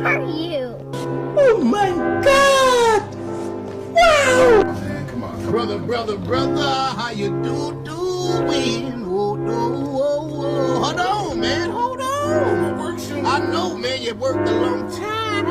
are you? Oh my God! Wow! Man, come on. Brother, how you doing? Oh, hold on, man, hold on. I know, man, you worked a long time.